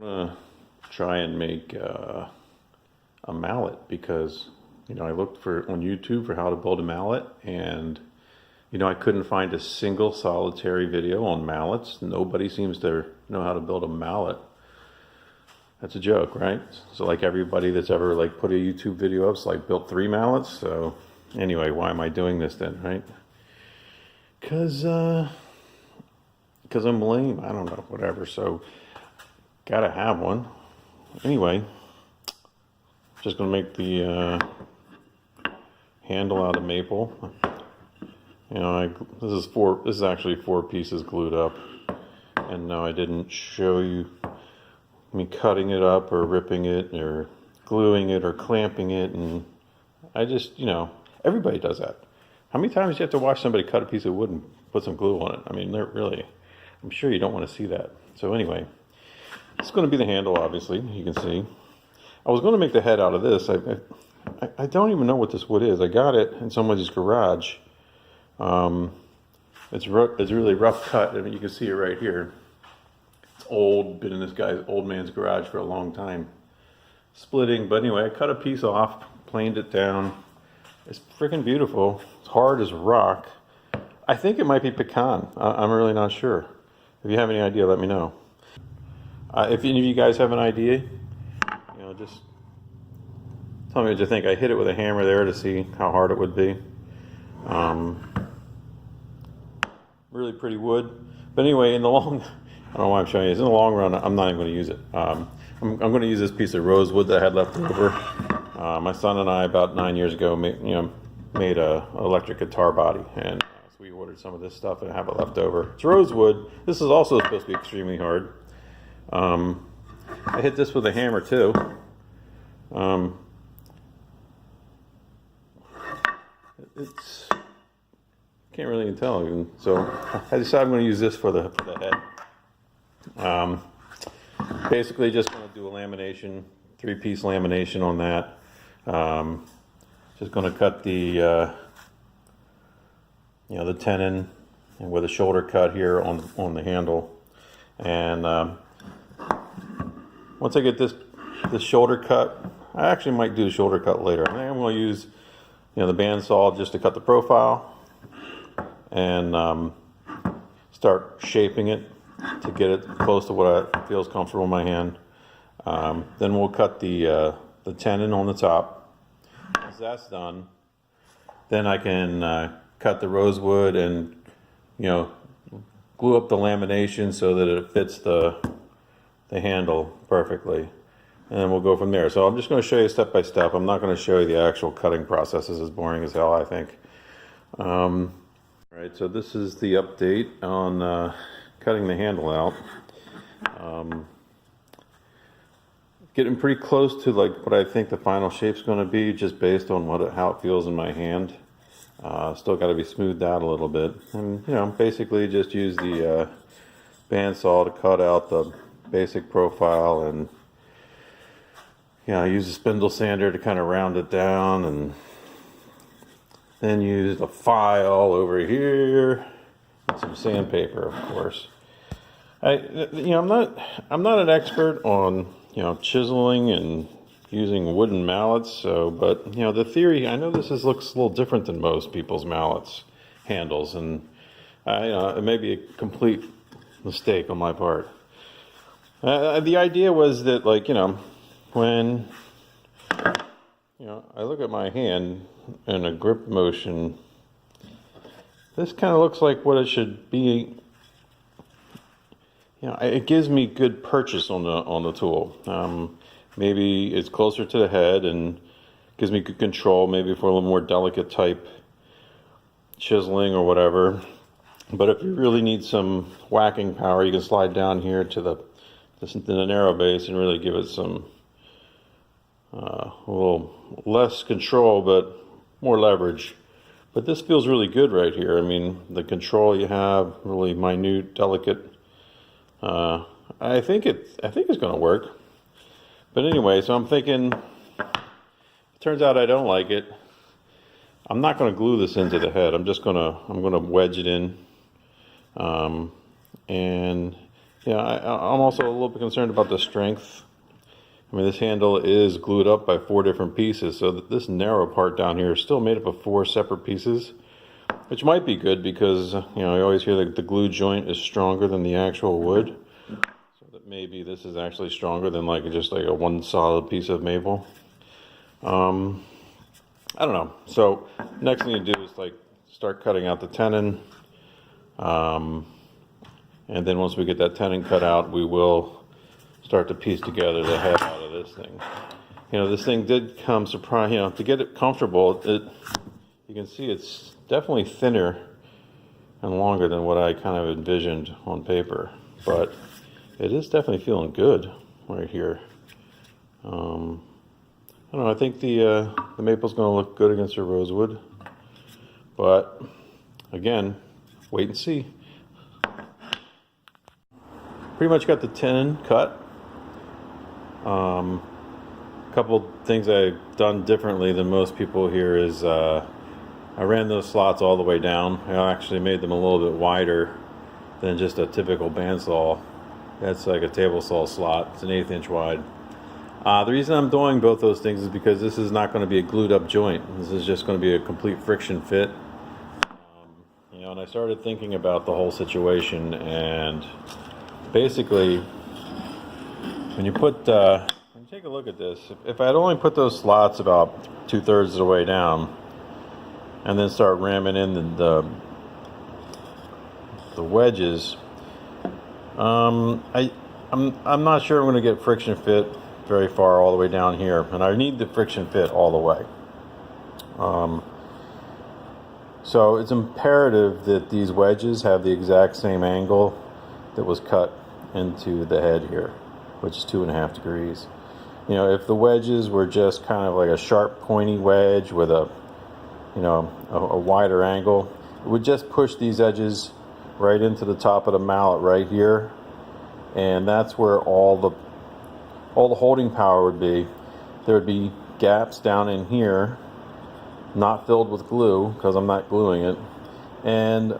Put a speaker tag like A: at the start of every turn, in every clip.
A: I'm gonna try and make a mallet because I looked on YouTube for how to build a mallet, and I couldn't find a single solitary video on mallets. Nobody seems to know how to build a mallet. That's a joke, right? So like everybody that's ever like put a YouTube video up, like built 3 mallets. So anyway, why am I doing this then, right? Because I'm lame. I don't know, whatever. So gotta have one. Anyway, just gonna make the handle out of maple. This is actually 4 pieces glued up, and no, I didn't show you me cutting it up or ripping it or gluing it or clamping it, and I just, everybody does that. How many times do you have to watch somebody cut a piece of wood and put some glue on it? I mean, I'm sure you don't want to see that. So anyway, it's going to be the handle, obviously, you can see. I was going to make the head out of this. I don't even know what this wood is. I got it in somebody's garage. It's really rough cut. I mean, you can see it right here. It's old, been in this guy's old man's garage for a long time. Splitting, but anyway, I cut a piece off, planed it down. It's freaking beautiful. It's hard as rock. I think it might be pecan. I'm really not sure. If you have any idea, let me know. If any of you guys have an idea, just tell me what you think. I hit it with a hammer there to see how hard it would be. Really pretty wood. But anyway, I don't know why I'm showing you this. In the long run, I'm not even going to use it. I'm going to use this piece of rosewood that I had left over. My son and I, about 9 years ago, made a electric guitar body, and so we ordered some of this stuff and have it left over. It's rosewood. This is also supposed to be extremely hard. I hit this with a hammer too. It's can't really even tell even. So I decided I'm going to use this for the head. Basically, just going to do a lamination, 3-piece lamination on that. Just going to cut the the tenon and with a shoulder cut here on the handle, and once I get this shoulder cut, I actually might do the shoulder cut later. I think I'm going to use the bandsaw just to cut the profile and start shaping it to get it close to what feels comfortable in my hand. Then we'll cut the tenon on the top. Once that's done, then I can cut the rosewood and glue up the lamination so that it fits the handle perfectly, and then we'll go from there. So I'm just going to show you step by step. I'm not going to show you the actual cutting process. This is boring as hell, I think. All right, so this is the update on cutting the handle out. Getting pretty close to like what I think the final shape's going to be, just based on how it feels in my hand. Still got to be smoothed out a little bit, and basically just use the bandsaw to cut out the basic profile, and use a spindle sander to kind of round it down, and then use a file over here and some sandpaper, of course. I'm not an expert on chiseling and using wooden mallets, but the theory, I know this looks a little different than most people's mallets handles, and it may be a complete mistake on my part. The idea was that, when I look at my hand in a grip motion, this kind of looks like what it should be. It gives me good purchase on the tool. Maybe it's closer to the head and gives me good control, maybe for a little more delicate type chiseling or whatever. But if you really need some whacking power, you can slide down here to the narrow base and really give it some a little less control but more leverage. But this feels really good right here. I mean, the control you have, really minute, delicate. I think it's going to work. But anyway, so I'm thinking, it turns out I don't like it. I'm not going to glue this into the head. I'm going to wedge it in. And Yeah, I'm also a little bit concerned about the strength. I mean, this handle is glued up by 4 different pieces, so that this narrow part down here is still made up of 4 separate pieces, which might be good because, you know, I always hear that the glue joint is stronger than the actual wood. So that maybe this is actually stronger than like just like a one solid piece of maple. I don't know. So next thing you do is like start cutting out the tenon. And then once we get that tenon cut out, we will start to piece together the head out of this thing. You know, this thing did come surprise. You know, to get it comfortable, you can see it's definitely thinner and longer than what I kind of envisioned on paper, but it is definitely feeling good right here. I don't know. I think the maple's going to look good against the rosewood, but again, wait and see. Pretty much got the tenon cut. A couple things I've done differently than most people here is I ran those slots all the way down. I actually made them a little bit wider than just a typical bandsaw. That's like a table saw slot. It's an 1/8 inch wide. The reason I'm doing both those things is because this is not going to be a glued up joint. This is just going to be a complete friction fit. You know, and I started thinking about the whole situation, and basically, when you take a look at this, if I'd only put those slots about 2/3 of the way down, and then start ramming in the wedges, I'm not sure I'm going to get friction fit very far all the way down here, and I need the friction fit all the way. So it's imperative that these wedges have the exact same angle that was cut into the head here, which is 2.5 degrees. You know, if the wedges were just kind of like a sharp pointy wedge with a wider angle, it would just push these edges right into the top of the mallet right here, and that's where all the holding power would be. There would be gaps down in here, not filled with glue because I'm not gluing it, and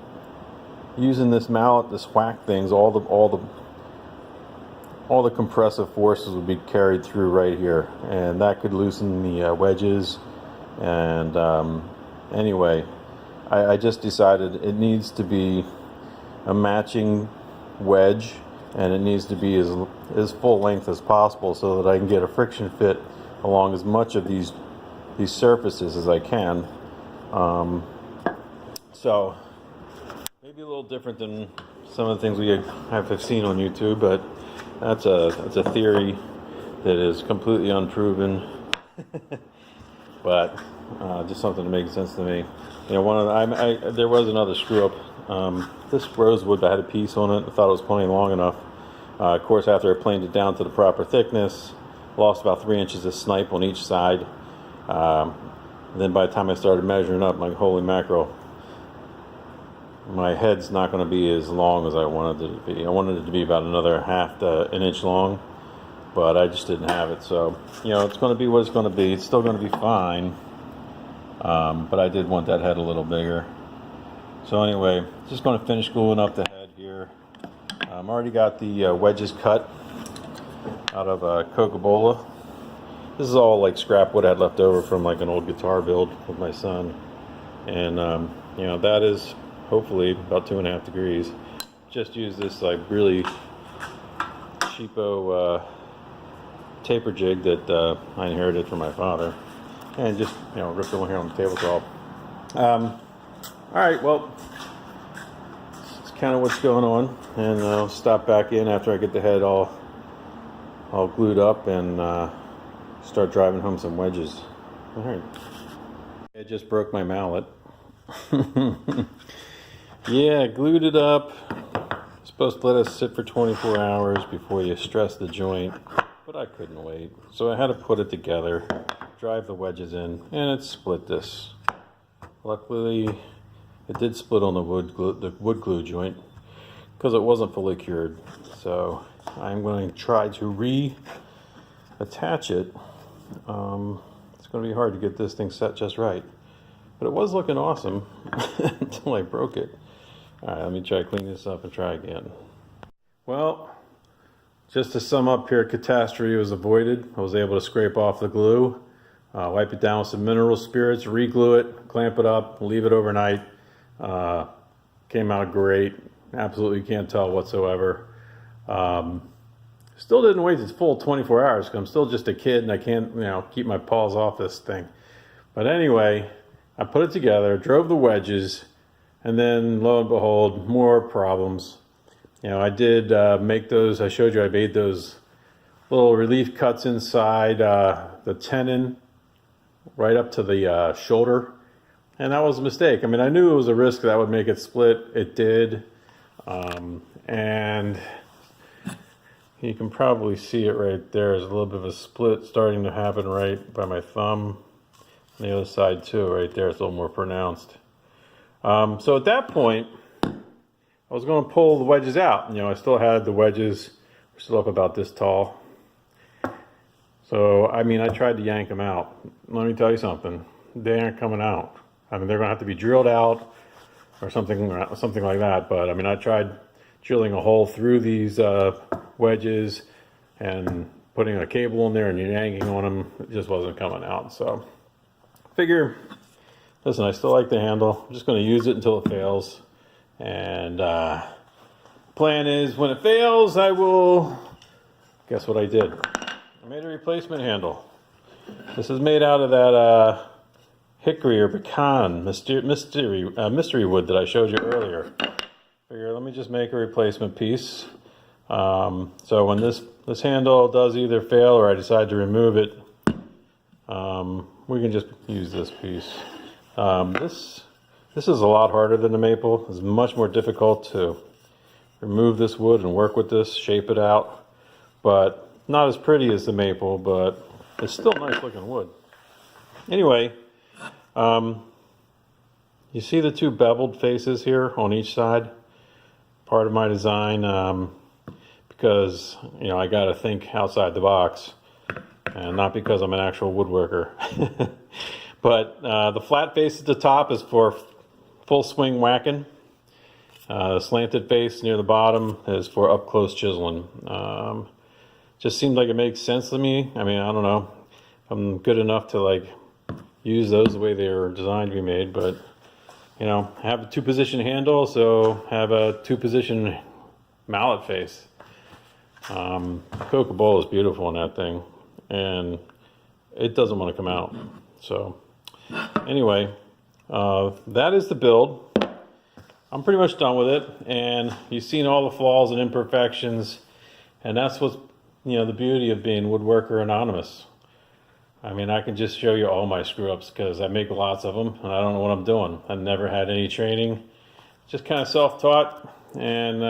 A: using this mallet, this whack things, all the compressive forces would be carried through right here, and that could loosen the wedges. And anyway, I just decided it needs to be a matching wedge, and it needs to be as full length as possible so that I can get a friction fit along as much of these surfaces as I can. So maybe a little different than some of the things we have seen on YouTube, but that's a theory that is completely unproven. But just something to make sense to me. You know, there was another screw up. This rosewood, I had a piece on it. I thought it was plenty long enough. Of course, after I planed it down to the proper thickness, lost about 3 inches of snipe on each side. Then by the time I started measuring up, like, holy mackerel, my head's not going to be as long as I wanted it to be. I wanted it to be about another an inch long, but I just didn't have it. So, you know, it's going to be what it's going to be. It's still going to be fine, but I did want that head a little bigger. So anyway, just going to finish gluing up the head here. I've already got the wedges cut out of Coca-Cola. This is all like scrap wood I had left over from like an old guitar build with my son, and you know, that is hopefully about 2.5 degrees. Just use this like really cheapo taper jig that I inherited from my father, and just, you know, rip the one here on the tabletop. All right, well, it's kind of what's going on, and I'll stop back in after I get the head all glued up and start driving home some wedges. All right. I just broke my mallet. Yeah, glued it up. Supposed to let us sit for 24 hours before you stress the joint, but I couldn't wait. So I had to put it together, drive the wedges in, and it split this. Luckily, it did split on the wood glue joint because it wasn't fully cured. So I'm going to try to reattach it. It's going to be hard to get this thing set just right, but it was looking awesome until I broke it. All right, let me try to clean this up and try again. Well, just to sum up here, catastrophe was avoided. I was able to scrape off the glue, wipe it down with some mineral spirits, re-glue it, clamp it up, leave it overnight. Came out great. Absolutely can't tell whatsoever. Still didn't wait its full 24 hours because I'm still just a kid and I can't, keep my paws off this thing. But anyway, I put it together, drove the wedges, and then lo and behold, more problems. I did make those. I showed you I made those little relief cuts inside the tenon right up to the shoulder. And that was a mistake. I mean, I knew it was a risk that would make it split. It did. And you can probably see it right there. There's a little bit of a split starting to happen right by my thumb. On the other side too, right there, it's a little more pronounced. So at that point, I was going to pull the wedges out. I still had the wedges, were still up about this tall. So, I mean, I tried to yank them out. Let me tell you something. They aren't coming out. I mean, they're going to have to be drilled out or something like that. But, I mean, I tried drilling a hole through these wedges and putting a cable in there and yanking on them. It just wasn't coming out. So, figure, listen, I still like the handle. I'm just going to use it until it fails. And plan is when it fails, I will, guess what I did? I made a replacement handle. This is made out of that hickory or pecan mystery wood that I showed you earlier. Figure, let me just make a replacement piece. So when this handle does either fail or I decide to remove it, we can just use this piece. This is a lot harder than the maple. It's much more difficult to remove this wood and work with this, shape it out. But not as pretty as the maple, but it's still nice looking wood. Anyway, you see the two beveled faces here on each side? Part of my design, because, I got to think outside the box, and not because I'm an actual woodworker. But the flat face at the top is for full swing whacking. The slanted face near the bottom is for up close chiseling. Just seemed like it makes sense to me. I mean, I don't know if I'm good enough to use those the way they were designed to be made, but have a 2-position handle, so have a 2-position mallet face. Coca-Cola is beautiful in that thing, and it doesn't want to come out. So anyway, that is the build. I'm pretty much done with it, and you've seen all the flaws and imperfections, and that's what's the beauty of being Woodworker Anonymous. I mean, I can just show you all my screw-ups because I make lots of them, and I don't know what I'm doing. I've never had any training, just kind of self-taught, and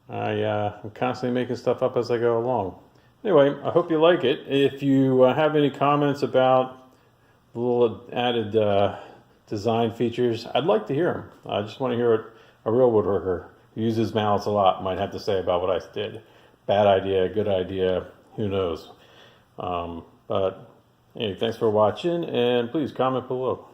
A: I'm constantly making stuff up as I go along. Anyway, I hope you like it. If you have any comments about the little added design features, I'd like to hear them. I just want to hear what a real woodworker who uses mallets a lot might have to say about what I did. Bad idea, good idea, who knows. But anyway, thanks for watching, and please comment below.